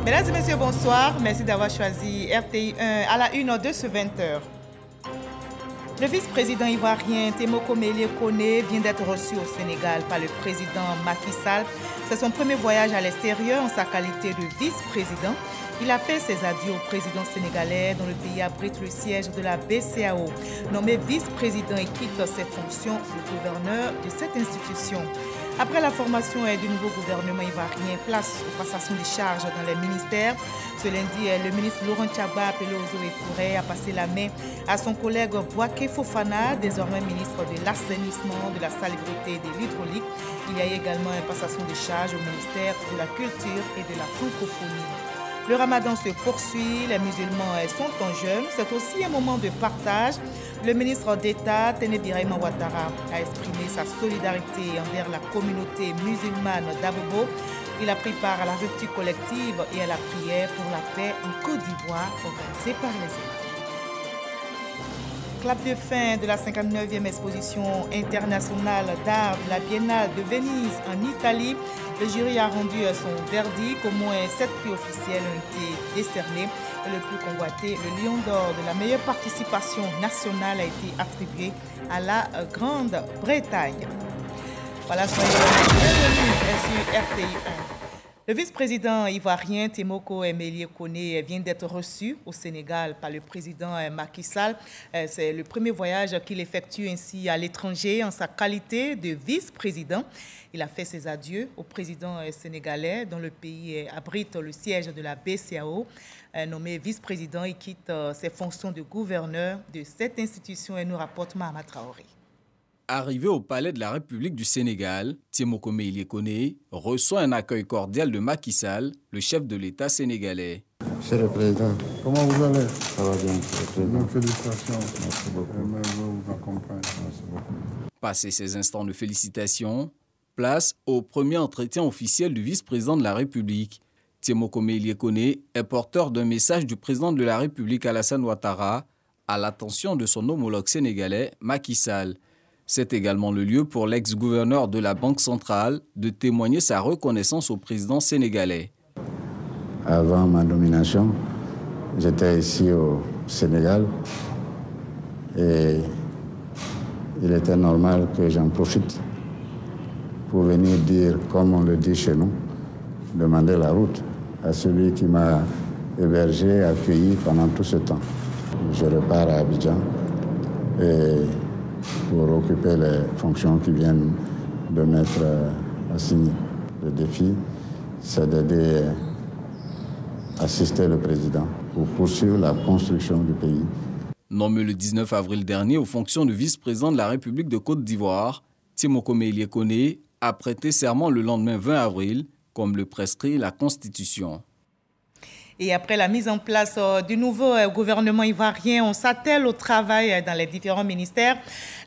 Mesdames et messieurs, bonsoir. Merci d'avoir choisi RTI 1 à la une de ce 20h. Le vice-président ivoirien Temoko Melie Kone vient d'être reçu au Sénégal par le président Macky Sall. C'est son premier voyage à l'extérieur en sa qualité de vice-président. Il a fait ses adieux au président sénégalais dont le pays abrite le siège de la BCEAO. Nommé vice-président, il quitte ses fonctions de gouverneur de cette institution. Après la formation du nouveau gouvernement ivoirien, place aux passations de charges dans les ministères. Ce lundi, le ministre Laurent Tchagba, appelé aux eaux et forêts, a passé la main à son collègue Bouaké Fofana, désormais ministre de l'assainissement, de la salubrité et de l'hydraulique. Il y a également une passation de charges au ministère de la culture et de la francophonie. Le ramadan se poursuit, les musulmans sont en jeûne. C'est aussi un moment de partage. Le ministre d'État, Téné Birahima Ouattara, a exprimé sa solidarité envers la communauté musulmane d'Abobo. Il a pris part à la rupture collective et à la prière pour la paix en Côte d'Ivoire organisée par les imams. Clap de fin de la 59e exposition internationale d'art de la Biennale de Venise en Italie. Le jury a rendu son verdict. Au moins 7 prix officiels ont été décernés. Et le plus convoité, le Lion d'Or de la meilleure participation nationale, a été attribué à la Grande-Bretagne. Voilà, soyez bienvenus sur RTI 1. Le vice-président ivoirien Temoko Melie Kone vient d'être reçu au Sénégal par le président Macky Sall. C'est le premier voyage qu'il effectue ainsi à l'étranger en sa qualité de vice-président. Il a fait ses adieux au président sénégalais dont le pays abrite le siège de la BCEAO. Nommé vice-président, il quitte ses fonctions de gouverneur de cette institution et nous rapporte Mahama Traoré. Arrivé au palais de la République du Sénégal, Temoko Melie Kone reçoit un accueil cordial de Macky Sall, le chef de l'État sénégalais. Monsieur le Président, comment vous allez? Ça va bien, Monsieur le Président. Félicitations. Merci beaucoup. Je vous accompagne. Merci beaucoup. Passé ces instants de félicitations, place au premier entretien officiel du vice-président de la République. Temoko Melie Kone est porteur d'un message du président de la République Alassane Ouattara à l'attention de son homologue sénégalais Macky Sall. C'est également le lieu pour l'ex-gouverneur de la Banque centrale de témoigner sa reconnaissance au président sénégalais. Avant ma nomination, j'étais ici au Sénégal et il était normal que j'en profite pour venir dire, comme on le dit chez nous, demander la route à celui qui m'a hébergé, accueilli pendant tout ce temps. Je repars à Abidjan et pour occuper les fonctions qui viennent de m'être assignées. Le défi, c'est d'aider, assister le président pour poursuivre la construction du pays. Nommé le 19 avril dernier aux fonctions de vice-président de la République de Côte d'Ivoire, Temoko Melie Kone a prêté serment le lendemain 20 avril, comme le prescrit la Constitution. Et après la mise en place du nouveau gouvernement ivoirien, on s'attelle au travail dans les différents ministères.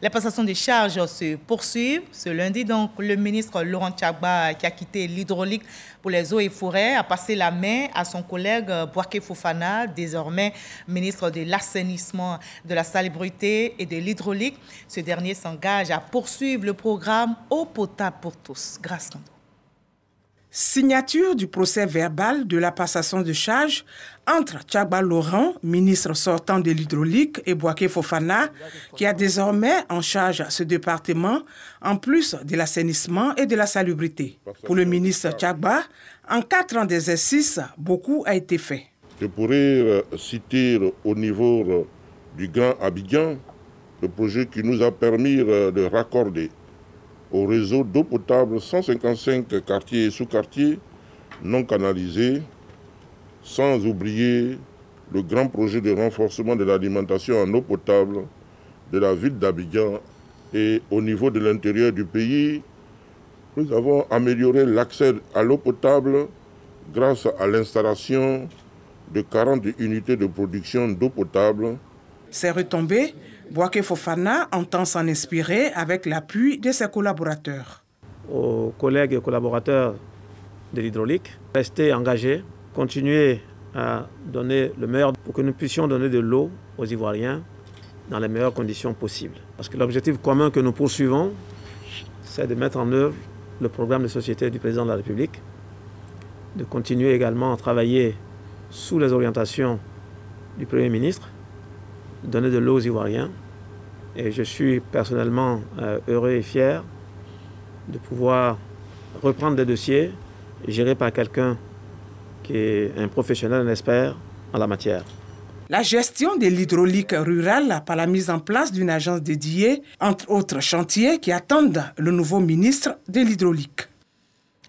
Les passations de charges se poursuivent. Ce lundi, donc, le ministre Laurent Tchagba, qui a quitté l'hydraulique pour les eaux et forêts, a passé la main à son collègue Bouaké Fofana, désormais ministre de l'assainissement, de la salubrité et de l'hydraulique. Ce dernier s'engage à poursuivre le programme Eau potable pour tous. Grâce Kando. Signature du procès verbal de la passation de charges entre Tchagba Laurent, ministre sortant de l'hydraulique, et Bouaké Fofana, qui a désormais en charge ce département, en plus de l'assainissement et de la salubrité. Pour le ministre Tchagba, en 4 ans d'exercice, beaucoup a été fait. Je pourrais citer au niveau du Grand Abidjan le projet qui nous a permis de raccorder au réseau d'eau potable 155 quartiers et sous-quartiers non canalisés, sans oublier le grand projet de renforcement de l'alimentation en eau potable de la ville d'Abidjan. Et au niveau de l'intérieur du pays, nous avons amélioré l'accès à l'eau potable grâce à l'installation de 40 unités de production d'eau potable. Ces retombées, Bouaké Fofana entend s'en inspirer avec l'appui de ses collaborateurs. Aux collègues et collaborateurs de l'hydraulique, rester engagés, continuer à donner le meilleur pour que nous puissions donner de l'eau aux Ivoiriens dans les meilleures conditions possibles. Parce que l'objectif commun que nous poursuivons, c'est de mettre en œuvre le programme de société du président de la République de continuer également à travailler sous les orientations du Premier ministre, donner de l'eau aux Ivoiriens. Et je suis personnellement heureux et fier de pouvoir reprendre des dossiers gérés par quelqu'un qui est un professionnel, un expert en la matière. La gestion de l'hydraulique rurale par la mise en place d'une agence dédiée, entre autres chantiers qui attendent le nouveau ministre de l'hydraulique.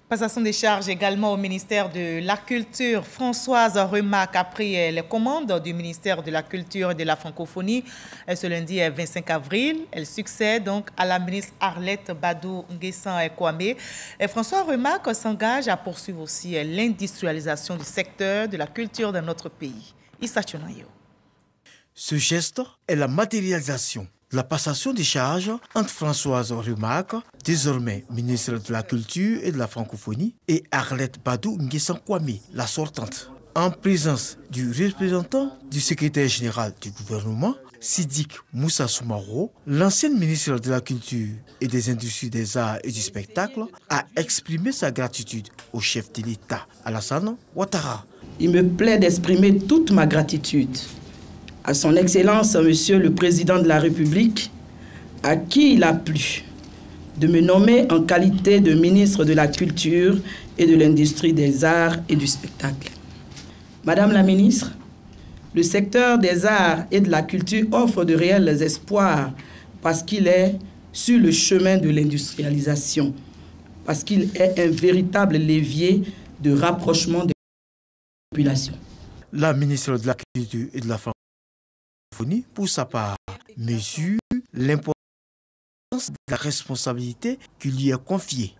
Passation des charges également au ministère de la Culture. Françoise Remac a pris les commandes du ministère de la Culture et de la Francophonie ce lundi 25 avril. Elle succède donc à la ministre Arlette Badou Nguessan Kwame. Et François Remac s'engage à poursuivre aussi l'industrialisation du secteur de la culture dans notre pays. Issa Tchonayo. Ce geste est la matérialisation de la passation des charges entre Françoise Remac, désormais ministre de la Culture et de la Francophonie, et Arlette Badou Nguessan Kwame, la sortante, en présence du représentant du secrétaire général du gouvernement, Sidik Moussa Soumaro. L'ancienne ministre de la Culture et des Industries des Arts et du Spectacle a exprimé sa gratitude au chef de l'État, Alassane Ouattara. Il me plaît d'exprimer toute ma gratitude à son Excellence, Monsieur le Président de la République, à qui il a plu de me nommer en qualité de ministre de la Culture et de l'Industrie des Arts et du Spectacle. Madame la ministre, le secteur des arts et de la culture offre de réels espoirs parce qu'il est sur le chemin de l'industrialisation, parce qu'il est un véritable levier de rapprochement des populations. La ministre de la Culture et de la Francophonie, pour sa part, mesure l'importance de la responsabilité qui lui est confiée.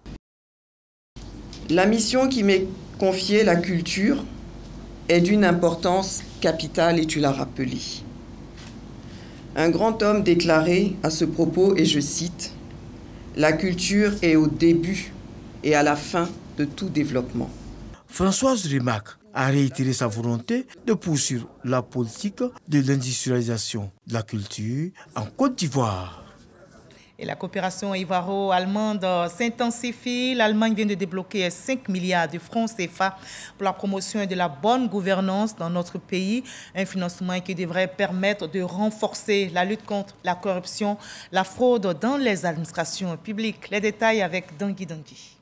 La mission qui m'est confiée, la culture, est d'une importance capitale et tu l'as rappelé. Un grand homme déclarait à ce propos, et je cite, « La culture est au début et à la fin de tout développement. » Françoise Remac a réitéré sa volonté de poursuivre la politique de l'industrialisation de la culture en Côte d'Ivoire. Et la coopération ivoiro-allemande s'intensifie. L'Allemagne vient de débloquer 5 milliards de francs CFA pour la promotion de la bonne gouvernance dans notre pays. Un financement qui devrait permettre de renforcer la lutte contre la corruption, la fraude dans les administrations publiques. Les détails avec Dangui Dangui.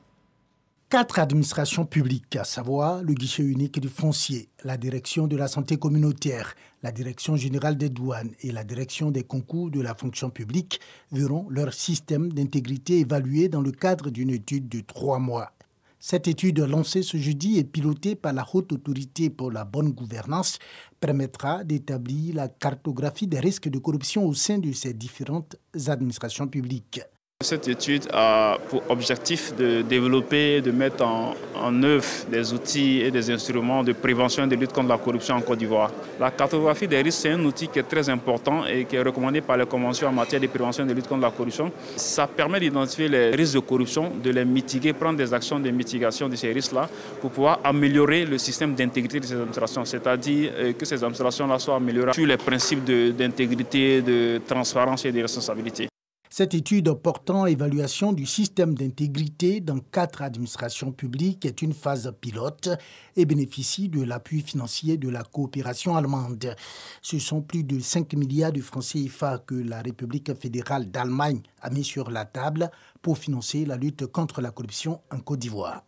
4 administrations publiques, à savoir le guichet unique du foncier, la direction de la santé communautaire, la direction générale des douanes et la direction des concours de la fonction publique, verront leur système d'intégrité évalué dans le cadre d'une étude de 3 mois. Cette étude lancée ce jeudi et pilotée par la Haute Autorité pour la bonne gouvernance permettra d'établir la cartographie des risques de corruption au sein de ces différentes administrations publiques. Cette étude a pour objectif de développer, de mettre en œuvre des outils et des instruments de prévention et de lutte contre la corruption en Côte d'Ivoire. La cartographie des risques, c'est un outil qui est très important et qui est recommandé par les conventions en matière de prévention et de lutte contre la corruption. Ça permet d'identifier les risques de corruption, de les mitiguer, prendre des actions de mitigation de ces risques-là pour pouvoir améliorer le système d'intégrité de ces administrations, c'est-à-dire que ces administrations-là soient améliorées sur les principes d'intégrité, de transparence et de responsabilité. Cette étude portant évaluation du système d'intégrité dans 4 administrations publiques est une phase pilote et bénéficie de l'appui financier de la coopération allemande. Ce sont plus de 5 milliards de francs CFA que la République fédérale d'Allemagne a mis sur la table pour financer la lutte contre la corruption en Côte d'Ivoire.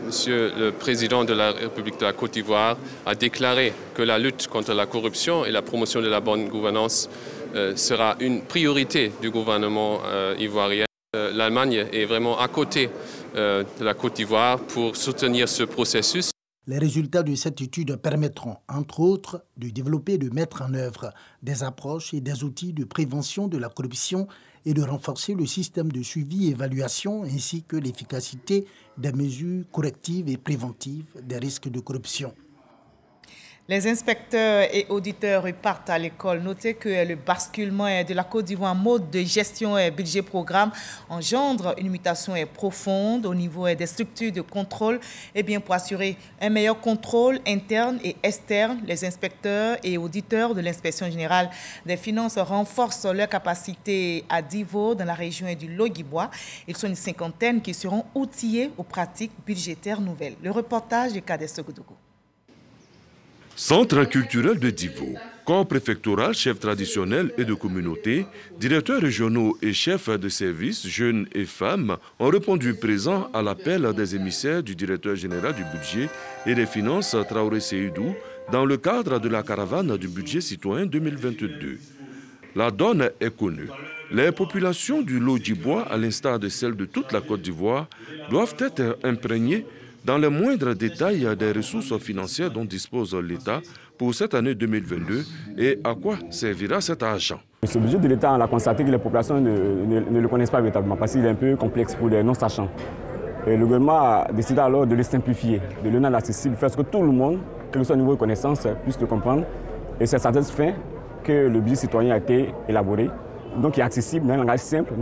Monsieur le Président de la République de la Côte d'Ivoire a déclaré que la lutte contre la corruption et la promotion de la bonne gouvernance sera une priorité du gouvernement ivoirien. L'Allemagne est vraiment à côté de la Côte d'Ivoire pour soutenir ce processus. Les résultats de cette étude permettront, entre autres, de développer et de mettre en œuvre des approches et des outils de prévention de la corruption et de renforcer le système de suivi et évaluation ainsi que l'efficacité des mesures correctives et préventives des risques de corruption. Les inspecteurs et auditeurs repartent à l'école. Notez que le basculement de la Côte d'Ivoire en mode de gestion budget-programme engendre une mutation profonde au niveau des structures de contrôle. Et bien, pour assurer un meilleur contrôle interne et externe, les inspecteurs et auditeurs de l'inspection générale des finances renforcent leur capacité à niveau dans la région du Logibwa. Ils sont une cinquantaine qui seront outillés aux pratiques budgétaires nouvelles. Le reportage de Kades Sogodougou. Centre culturel de Divo, corps préfectoral, chefs traditionnels et de communauté, directeurs régionaux et chefs de services, jeunes et femmes, ont répondu présent à l'appel des émissaires du directeur général du budget et des finances, Traoré Seydou, dans le cadre de la caravane du budget citoyen 2022. La donne est connue. Les populations du Logibwa, à l'instar de celles de toute la Côte d'Ivoire, doivent être imprégnées dans les moindres détails des ressources financières dont dispose l'État pour cette année 2022 et à quoi servira cet argent. Ce budget de l'État, on a constaté que les populations ne le connaissent pas véritablement parce qu'il est un peu complexe pour les non-sachants. Et le gouvernement a décidé alors de le simplifier, de le rendre accessible, faire ce que tout le monde, quel que soit le niveau de connaissance, puisse le comprendre. Et c'est à cette fin que le budget citoyen a été élaboré. Donc il est accessible dans un langage simple,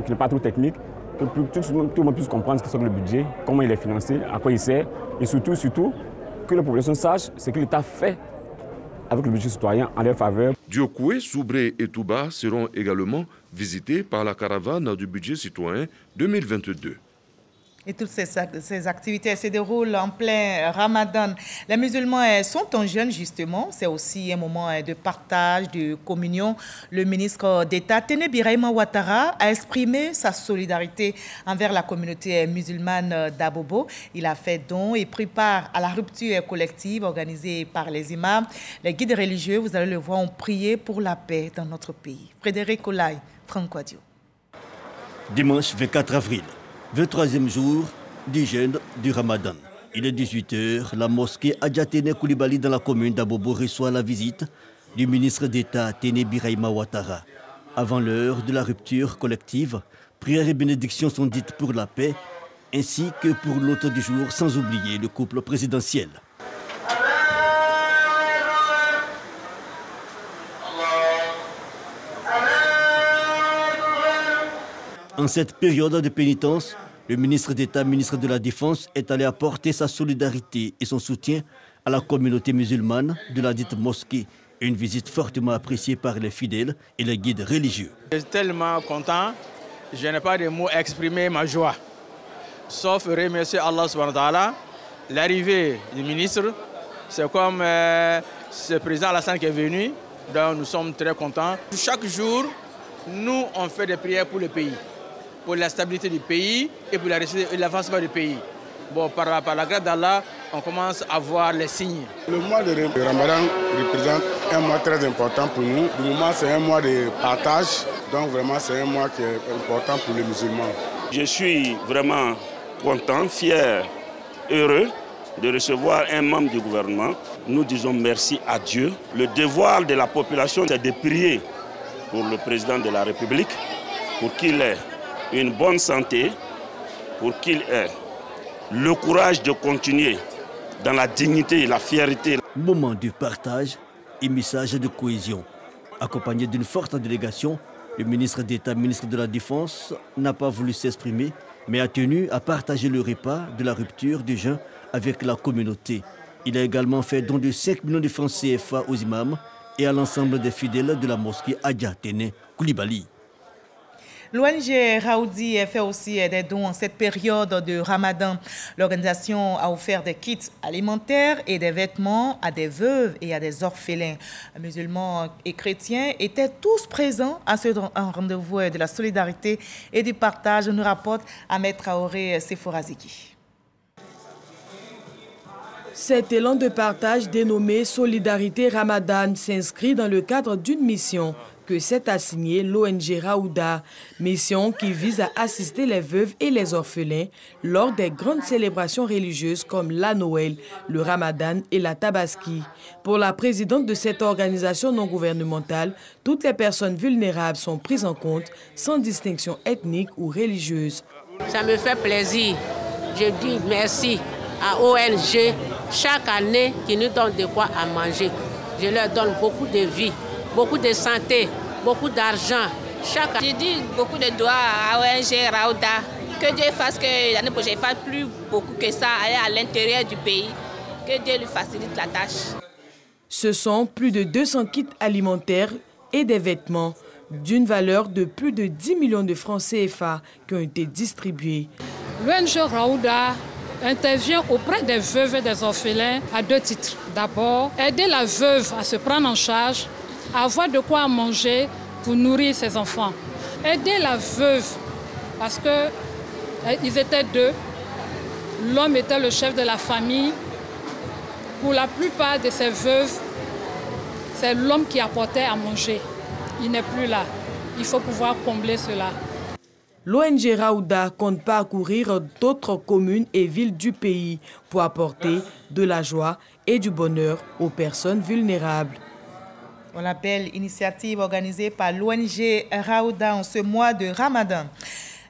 qui n'est pas trop technique, que tout le monde puisse comprendre ce que c'est que le budget, comment il est financé, à quoi il sert, et surtout que la population sache ce que l'État fait avec le budget citoyen en leur faveur. Diokoué, Soubré et Touba seront également visités par la caravane du budget citoyen 2022. Et toutes ces activités se déroulent en plein Ramadan. Les musulmans sont en jeûne, justement. C'est aussi un moment de partage, de communion. Le ministre d'État, Téné Birahima Ouattara, a exprimé sa solidarité envers la communauté musulmane d'Abobo. Il a fait don et pris part à la rupture collective organisée par les imams. Les guides religieux, vous allez le voir, ont prié pour la paix dans notre pays. Frédéric Olaï, Franck Wadio. Dimanche 24 avril. 23e jour du jeûne du Ramadan. Il est 18h. La mosquée Adja Téné Coulibaly dans la commune d'Abobo reçoit la visite du ministre d'État Téné Birahima Ouattara. Avant l'heure de la rupture collective, prières et bénédictions sont dites pour la paix ainsi que pour l'hôte du jour, sans oublier le couple présidentiel. En cette période de pénitence, le ministre d'État, ministre de la Défense, est allé apporter sa solidarité et son soutien à la communauté musulmane de la dite mosquée. Une visite fortement appréciée par les fidèles et les guides religieux. Je suis tellement content, je n'ai pas de mots à exprimer ma joie. Sauf remercier Allah subhanahu wa ta'ala. L'arrivée du ministre, c'est comme ce président Alassane qui est venu. Donc nous sommes très contents. Chaque jour, nous on fait des prières pour le pays, pour la stabilité du pays et pour l'avancement du pays. Bon, par la grâce d'Allah, on commence à voir les signes. Le mois de Ramadan représente un mois très important pour nous. Le moment, c'est un mois de partage. Donc vraiment, c'est un mois qui est important pour les musulmans. Je suis vraiment content, fier, heureux de recevoir un membre du gouvernement. Nous disons merci à Dieu. Le devoir de la population, c'est de prier pour le président de la République, pour qu'il ait une bonne santé, pour qu'il ait le courage de continuer dans la dignité et la fierté. Moment de partage et message de cohésion. Accompagné d'une forte délégation, le ministre d'État, ministre de la Défense, n'a pas voulu s'exprimer, mais a tenu à partager le repas de la rupture du jeûne avec la communauté. Il a également fait don de 5 millions de francs CFA aux imams et à l'ensemble des fidèles de la mosquée Adja Téné Coulibaly. L'ONG Raoudi fait aussi des dons en cette période de Ramadan. L'organisation a offert des kits alimentaires et des vêtements à des veuves et à des orphelins. Musulmans et chrétiens étaient tous présents à ce rendez-vous de la solidarité et du partage, nous rapporte Ahmed Traoré Seforaziki. Cet élan de partage dénommé Solidarité Ramadan s'inscrit dans le cadre d'une mission que s'est assignée l'ONG Raouda, mission qui vise à assister les veuves et les orphelins lors des grandes célébrations religieuses comme la Noël, le Ramadan et la Tabaski. Pour la présidente de cette organisation non gouvernementale, toutes les personnes vulnérables sont prises en compte sans distinction ethnique ou religieuse. Ça me fait plaisir. Je dis merci à ONG chaque année qui nous donnent de quoi à manger. Je leur donne beaucoup de vie, beaucoup de santé, beaucoup d'argent. Je dis beaucoup de doigts à ONG Raouda. Que Dieu fasse que l'année prochaine, il ne fasse plus beaucoup que ça, aller à l'intérieur du pays. Que Dieu lui facilite la tâche. Ce sont plus de 200 kits alimentaires et des vêtements d'une valeur de plus de 10 millions de francs CFA qui ont été distribués. L'ONG Raouda intervient auprès des veuves et des orphelins à 2 titres. D'abord, aider la veuve à se prendre en charge, à avoir de quoi manger pour nourrir ses enfants. Aider la veuve parce qu'ils étaient 2. L'homme était le chef de la famille. Pour la plupart de ces veuves, c'est l'homme qui apportait à manger. Il n'est plus là. Il faut pouvoir combler cela. L'ONG Raouda compte parcourir d'autres communes et villes du pays pour apporter de la joie et du bonheur aux personnes vulnérables. On l'appelle initiative organisée par l'ONG Raouda en ce mois de Ramadan.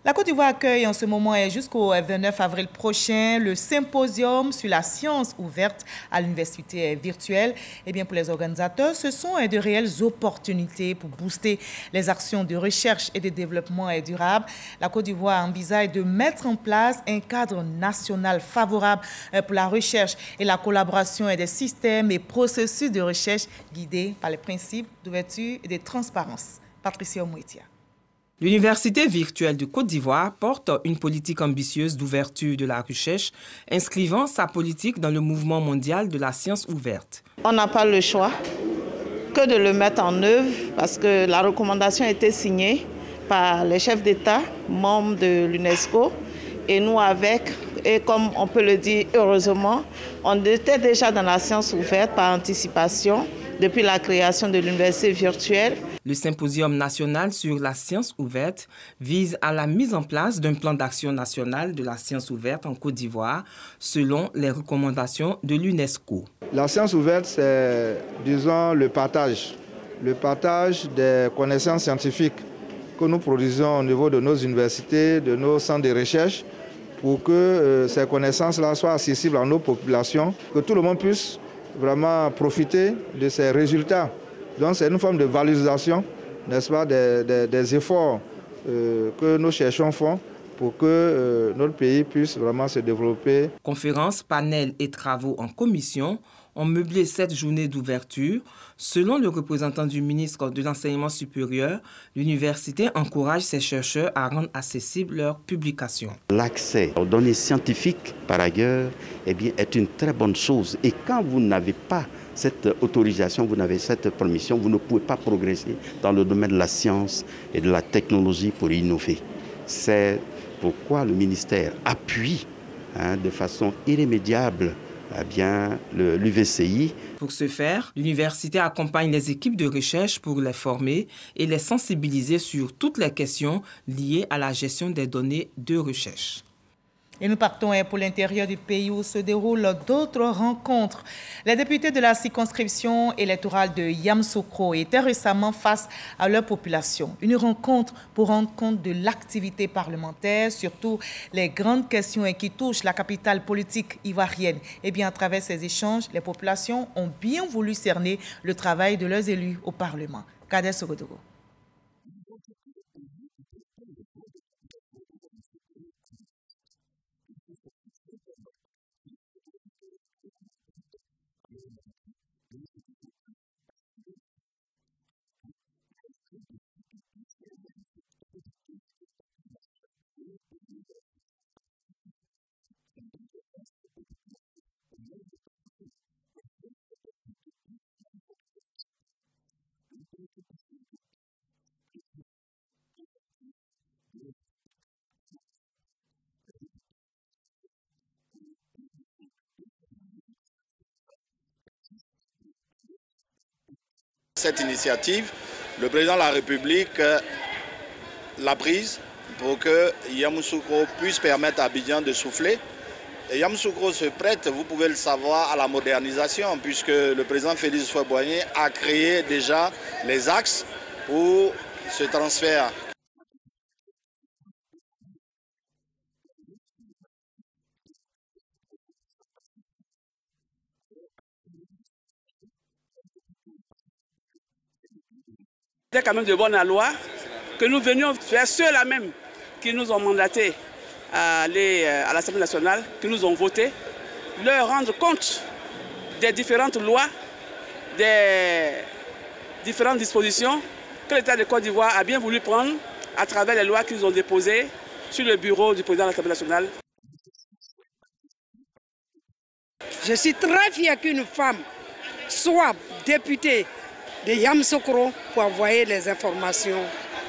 La Côte d'Ivoire accueille en ce moment et jusqu'au 29 avril prochain le symposium sur la science ouverte à l'université virtuelle. Eh bien, pour les organisateurs, ce sont de réelles opportunités pour booster les actions de recherche et de développement durable. La Côte d'Ivoire envisage de mettre en place un cadre national favorable pour la recherche et la collaboration des systèmes et processus de recherche guidés par les principes d'ouverture et de transparence. Patricia Mouetia. L'Université virtuelle de Côte d'Ivoire porte une politique ambitieuse d'ouverture de la recherche, inscrivant sa politique dans le mouvement mondial de la science ouverte. On n'a pas le choix que de le mettre en œuvre parce que la recommandation a été signée par les chefs d'État, membres de l'UNESCO, et nous avec, et comme on peut le dire heureusement, on était déjà dans la science ouverte par anticipation depuis la création de l'université virtuelle. Le symposium national sur la science ouverte vise à la mise en place d'un plan d'action national de la science ouverte en Côte d'Ivoire selon les recommandations de l'UNESCO. La science ouverte, c'est, disons, le partage des connaissances scientifiques que nous produisons au niveau de nos universités, de nos centres de recherche, pour que ces connaissances-là soient accessibles à nos populations, que tout le monde puisse vraiment profiter de ces résultats. Donc c'est une forme de valorisation, n'est-ce pas, des efforts que nos chercheurs font pour que notre pays puisse vraiment se développer. Conférences, panels et travaux en commission ont meublé cette journée d'ouverture. Selon le représentant du ministre de l'Enseignement supérieur, l'université encourage ses chercheurs à rendre accessibles leurs publications. L'accès aux données scientifiques, par ailleurs, eh bien, est une très bonne chose. Et quand vous n'avez pas cette autorisation, vous n'avez cette permission, vous ne pouvez pas progresser dans le domaine de la science et de la technologie pour innover. C'est pourquoi le ministère appuie de façon irrémédiable l'UVCI. Pour ce faire, l'université accompagne les équipes de recherche pour les former et les sensibiliser sur toutes les questions liées à la gestion des données de recherche. Et nous partons pour l'intérieur du pays où se déroulent d'autres rencontres. Les députés de la circonscription électorale de Yamoussoukro étaient récemment face à leur population. Une rencontre pour rendre compte de l'activité parlementaire, surtout les grandes questions qui touchent la capitale politique ivoirienne. Et bien, à travers ces échanges, les populations ont bien voulu cerner le travail de leurs élus au Parlement. Kader Sogodogo. Cette initiative, le président de la République l'a prise pour que Yamoussoukro puisse permettre à Abidjan de souffler. Et Yamoussoukro se prête, vous pouvez le savoir, à la modernisation, puisque le président Félix Houphouët-Boigny a créé déjà les axes pour ce transfert. C'est quand même de bonne loi que nous venions faire ceux-là même qui nous ont mandatés à aller à l'Assemblée nationale, qui nous ont votés, leur rendre compte des différentes lois, des différentes dispositions que l'État de Côte d'Ivoire a bien voulu prendre à travers les lois qu'ils ont déposées sur le bureau du président de l'Assemblée nationale. Je suis très fière qu'une femme soit députée de Yamoussoukro pour envoyer les informations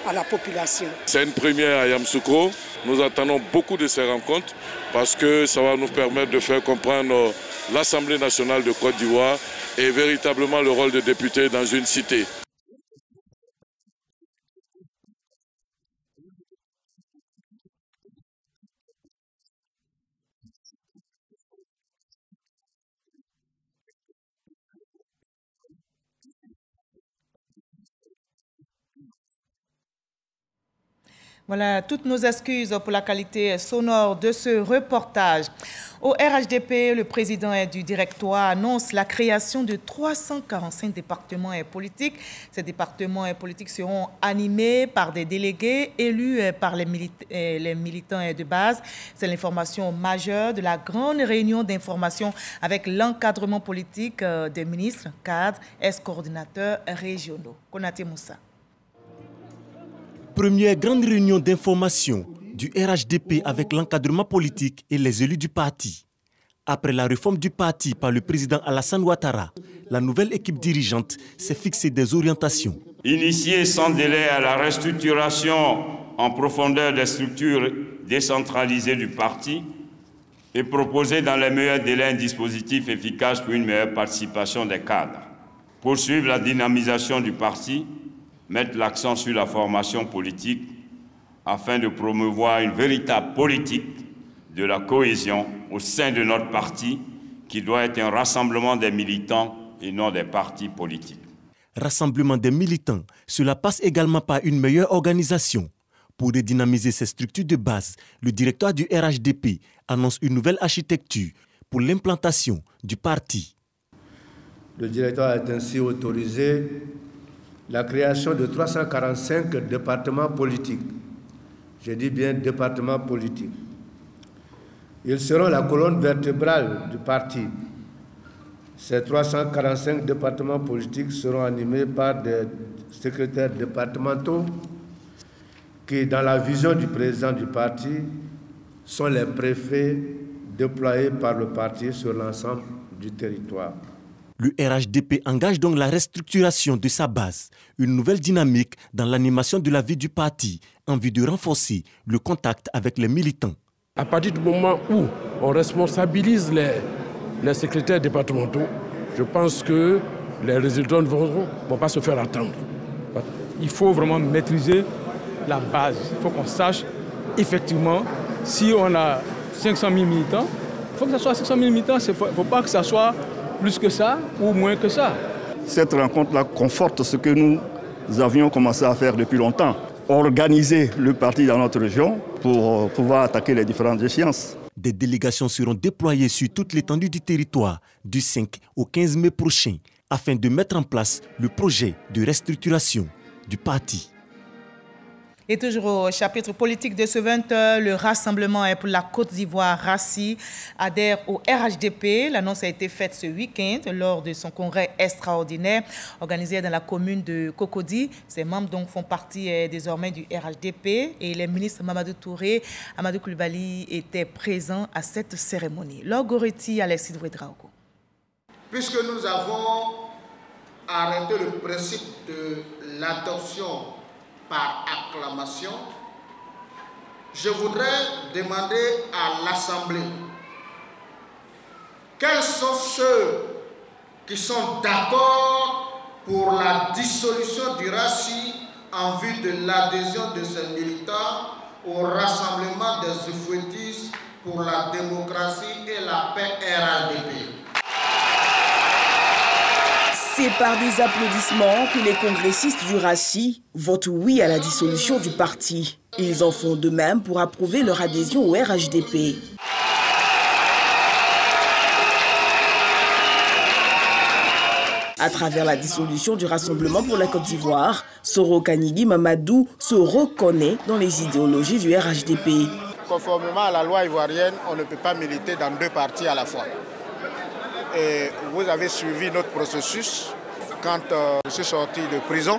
à la population. C'est une première à Yamoussoukro. Nous attendons beaucoup de ces rencontres parce que ça va nous permettre de faire comprendre l'Assemblée nationale de Côte d'Ivoire et véritablement le rôle de député dans une cité. Voilà, toutes nos excuses pour la qualité sonore de ce reportage. Au RHDP, le président du directoire annonce la création de 345 départements politiques. Ces départements politiques seront animés par des délégués élus par les militants de base. C'est l'information majeure de la grande réunion d'information avec l'encadrement politique des ministres, cadres, ex-coordinateurs régionaux. Konaté Moussa. Première grande réunion d'information du RHDP avec l'encadrement politique et les élus du parti. Après la réforme du parti par le président Alassane Ouattara, la nouvelle équipe dirigeante s'est fixée des orientations. Initier sans délai à la restructuration en profondeur des structures décentralisées du parti et proposer dans les meilleurs délais un dispositif efficace pour une meilleure participation des cadres. Poursuivre la dynamisation du parti, mettre l'accent sur la formation politique afin de promouvoir une véritable politique de la cohésion au sein de notre parti qui doit être un rassemblement des militants et non des partis politiques. Rassemblement des militants, cela passe également par une meilleure organisation. Pour redynamiser ces structures de base, le directoire du RHDP annonce une nouvelle architecture pour l'implantation du parti. Le directoire a ainsi autorisé la création de 345 départements politiques. Je dis bien départements politiques. Ils seront la colonne vertébrale du parti. Ces 345 départements politiques seront animés par des secrétaires départementaux qui, dans la vision du président du parti, sont les préfets déployés par le parti sur l'ensemble du territoire. Le RHDP engage donc la restructuration de sa base, une nouvelle dynamique dans l'animation de la vie du parti en vue de renforcer le contact avec les militants. À partir du moment où on responsabilise les secrétaires départementaux, je pense que les résultats ne vont pas se faire attendre. Il faut vraiment maîtriser la base. Il faut qu'on sache effectivement si on a 500 000 militants, il faut que ce soit 500 000 militants, il ne faut pas que ce soit plus que ça ou moins que ça. Cette rencontre-là conforte ce que nous avions commencé à faire depuis longtemps. Organiser le parti dans notre région pour pouvoir attaquer les différentes échéances. Des délégations seront déployées sur toute l'étendue du territoire du 5 au 15 mai prochain afin de mettre en place le projet de restructuration du parti. Et toujours au chapitre politique de ce 20h, le Rassemblement pour la Côte d'Ivoire, RACI, adhère au RHDP. L'annonce a été faite ce week-end lors de son congrès extraordinaire organisé dans la commune de Cocody. Ses membres donc font partie désormais du RHDP et les ministres Mamadou Touré, Amadou Coulibaly étaient présents à cette cérémonie. Laure Goretti, Alexis Douedraogo. Puisque nous avons arrêté le principe de l'adoption par acclamation, je voudrais demander à l'Assemblée quels sont ceux qui sont d'accord pour la dissolution du RACI en vue de l'adhésion de ces militants au rassemblement des Oufouettis pour la démocratie et la paix RHDP. C'est par des applaudissements que les congressistes du RACI votent oui à la dissolution du parti. Ils en font de même pour approuver leur adhésion au RHDP. À travers la dissolution du Rassemblement pour la Côte d'Ivoire, Soro Kanidi Mamadou se reconnaît dans les idéologies du RHDP. Conformément à la loi ivoirienne, on ne peut pas militer dans deux partis à la fois. Et vous avez suivi notre processus. Quand je suis sorti de prison,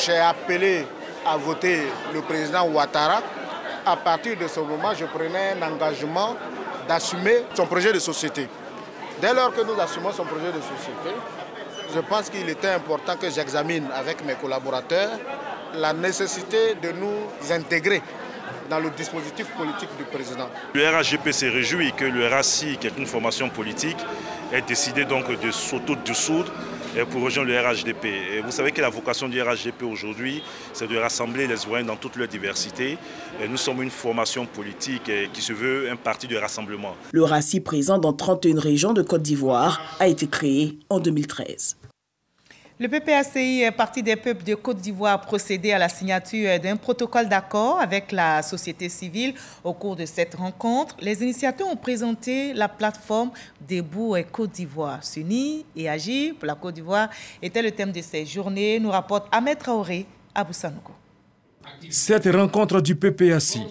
j'ai appelé à voter le président Ouattara. À partir de ce moment, je prenais un engagement d'assumer son projet de société. Dès lors que nous assumons son projet de société, je pense qu'il était important que j'examine avec mes collaborateurs la nécessité de nous intégrer dans le dispositif politique du président. Le RHDP s'est réjoui que le RACI, qui est une formation politique, ait décidé donc de s'auto-dissoudre pour rejoindre le RHDP. Et vous savez que la vocation du RHDP aujourd'hui, c'est de rassembler les Ivoiriens dans toute leur diversité. Et nous sommes une formation politique qui se veut un parti de rassemblement. Le RACI, présent dans 31 régions de Côte d'Ivoire, a été créé en 2013. Le PPACI, Parti des peuples de Côte d'Ivoire, a procédé à la signature d'un protocole d'accord avec la société civile. Au cours de cette rencontre, les initiateurs ont présenté la plateforme Debout Côte d'Ivoire. S'unir et agir pour la Côte d'Ivoire était le thème de ces journées, nous rapporte Ahmed Traoré à Boussanogo. Cette rencontre du PPACI,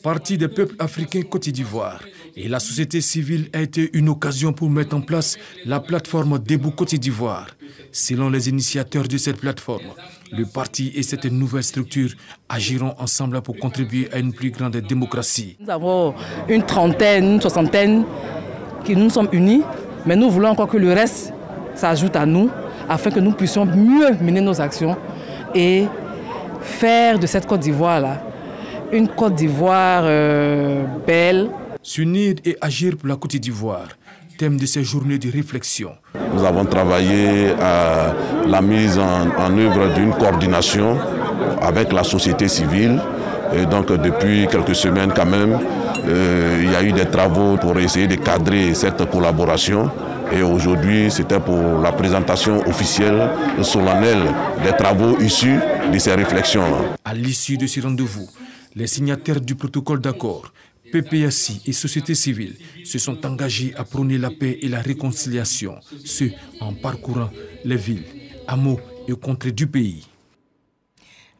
Parti des peuples africains Côte d'Ivoire, et la société civile a été une occasion pour mettre en place la plateforme Debout Côte d'Ivoire. Selon les initiateurs de cette plateforme, le parti et cette nouvelle structure agiront ensemble pour contribuer à une plus grande démocratie. Nous avons une trentaine, une soixantaine qui nous sommes unis, mais nous voulons encore que le reste s'ajoute à nous afin que nous puissions mieux mener nos actions et faire de cette Côte d'Ivoire-là une Côte d'Ivoire belle. S'unir et agir pour la Côte d'Ivoire, thème de ces journées de réflexion. Nous avons travaillé à la mise en œuvre d'une coordination avec la société civile. Et donc depuis quelques semaines quand même, il y a eu des travaux pour essayer de cadrer cette collaboration. Et aujourd'hui, c'était pour la présentation officielle et solennelle des travaux issus de ces réflexions. À l'issue de ce rendez-vous, les signataires du protocole d'accord, PPACI et société civile, se sont engagés à prôner la paix et la réconciliation, ce en parcourant les villes, hameaux et contrées du pays.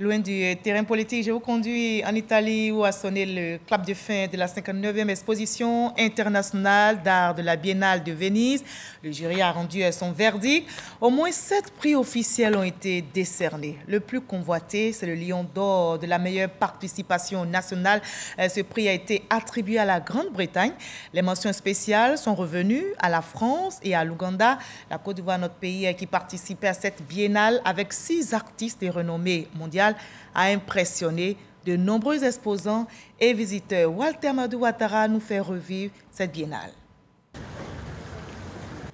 Loin du terrain politique, je vous conduis en Italie où a sonné le clap de fin de la 59e exposition internationale d'art de la Biennale de Venise. Le jury a rendu son verdict. Au moins 7 prix officiels ont été décernés. Le plus convoité, c'est le Lion d'or de la meilleure participation nationale. Ce prix a été attribué à la Grande-Bretagne. Les mentions spéciales sont revenues à la France et à l'Ouganda. La Côte d'Ivoire, notre pays qui participait à cette biennale avec 6 artistes de renommée mondiale, a impressionné de nombreux exposants et visiteurs. Walter Madou Ouattara nous fait revivre cette biennale.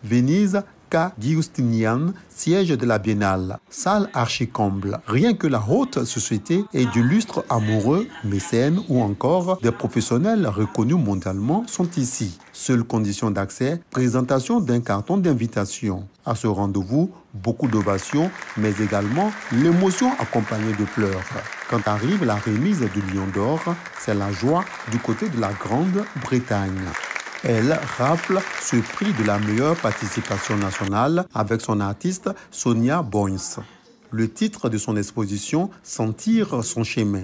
Venise, Ca' Giustinian, siège de la biennale, salle archi-comble. Rien que la haute société et d'illustres amoureux, mécènes ou encore des professionnels reconnus mondialement sont ici. Seule condition d'accès, présentation d'un carton d'invitation. À ce rendez-vous, beaucoup d'ovations, mais également l'émotion accompagnée de pleurs. Quand arrive la remise du Lion d'or, c'est la joie du côté de la Grande-Bretagne. Elle rafle ce prix de la meilleure participation nationale avec son artiste Sonia Boynes. Le titre de son exposition, Sentir son chemin.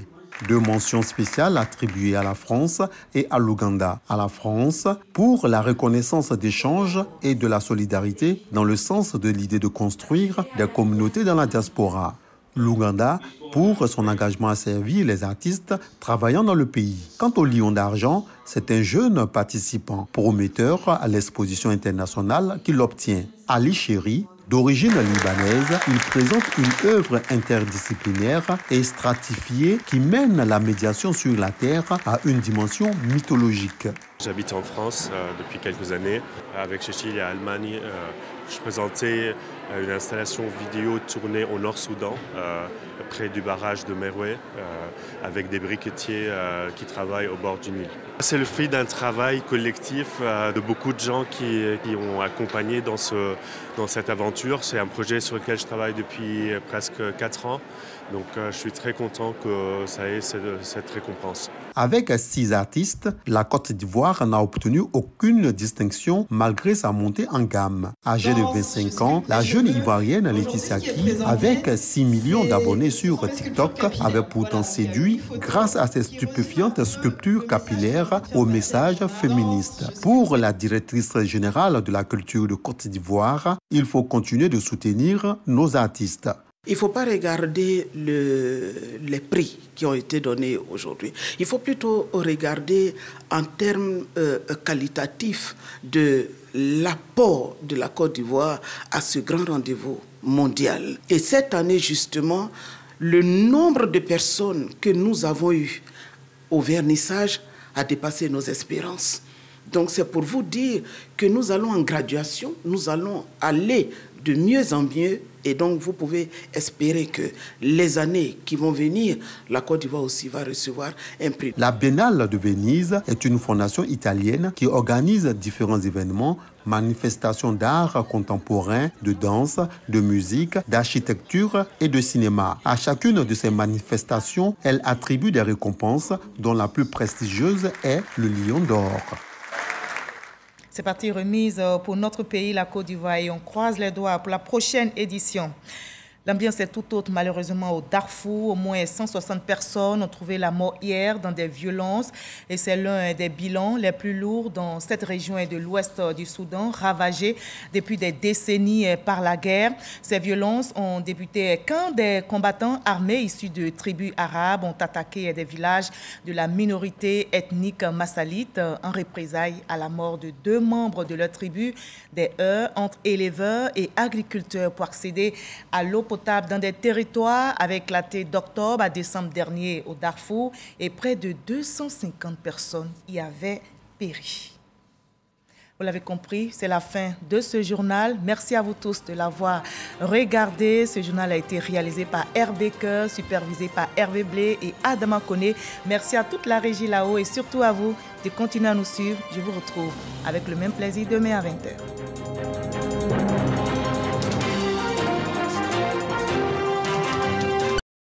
2 mentions spéciales attribuées à la France et à l'Ouganda. À la France, pour la reconnaissance d'échanges et de la solidarité dans le sens de l'idée de construire des communautés dans la diaspora. L'Ouganda, pour son engagement à servir les artistes travaillant dans le pays. Quant au Lion d'argent, c'est un jeune participant prometteur à l'exposition internationale qui l'obtient. Ali Chéri, d'origine libanaise, il présente une œuvre interdisciplinaire et stratifiée qui mène la médiation sur la Terre à une dimension mythologique. J'habite en France depuis quelques années. Avec Cécile et Almani, je présentais une installation vidéo tournée au Nord-Soudan, près du barrage de Meroué, avec des briquetiers qui travaillent au bord du Nil. C'est le fruit d'un travail collectif de beaucoup de gens qui ont accompagné dans cette aventure. C'est un projet sur lequel je travaille depuis presque 4 ans. Donc je suis très content que ça ait cette récompense. Avec 6 artistes, la Côte d'Ivoire n'a obtenu aucune distinction malgré sa montée en gamme. Âgée de 25 ans, la jeune Ivoirienne Laetitia Ki, avec 6 millions d'abonnés sur TikTok, avait pourtant séduit grâce à ses stupéfiantes sculptures capillaires au message féministe. Pour la directrice générale de la culture de Côte d'Ivoire, il faut continuer de soutenir nos artistes. Il ne faut pas regarder les prix qui ont été donnés aujourd'hui. Il faut plutôt regarder en termes qualitatifs de l'apport de la Côte d'Ivoire à ce grand rendez-vous mondial. Et cette année, justement, le nombre de personnes que nous avons eues au vernissage a dépassé nos espérances. Donc c'est pour vous dire que nous allons en graduation, nous allons aller de mieux en mieux, et donc vous pouvez espérer que les années qui vont venir, la Côte d'Ivoire aussi va recevoir un prix. La Biennale de Venise est une fondation italienne qui organise différents événements, manifestations d'art contemporain, de danse, de musique, d'architecture et de cinéma. À chacune de ces manifestations, elle attribue des récompenses dont la plus prestigieuse est le Lion d'Or. C'est parti, remise pour notre pays, la Côte d'Ivoire, et on croise les doigts pour la prochaine édition. L'ambiance est tout autre, malheureusement, au Darfour. Au moins 160 personnes ont trouvé la mort hier dans des violences. Et c'est l'un des bilans les plus lourds dans cette région et de l'ouest du Soudan, ravagée depuis des décennies par la guerre. Ces violences ont débuté quand des combattants armés issus de tribus arabes ont attaqué des villages de la minorité ethnique massalite en représailles à la mort de 2 membres de leur tribu, des heurts entre éleveurs et agriculteurs pour accéder à l'eau potable dans des territoires avaient éclaté d'octobre à décembre dernier au Darfour et près de 250 personnes y avaient péri. Vous l'avez compris, c'est la fin de ce journal. Merci à vous tous de l'avoir regardé. Ce journal a été réalisé par Hervé Coeur, supervisé par Hervé Blé et Adama Koné. Merci à toute la régie là-haut et surtout à vous de continuer à nous suivre. Je vous retrouve avec le même plaisir demain à 20h.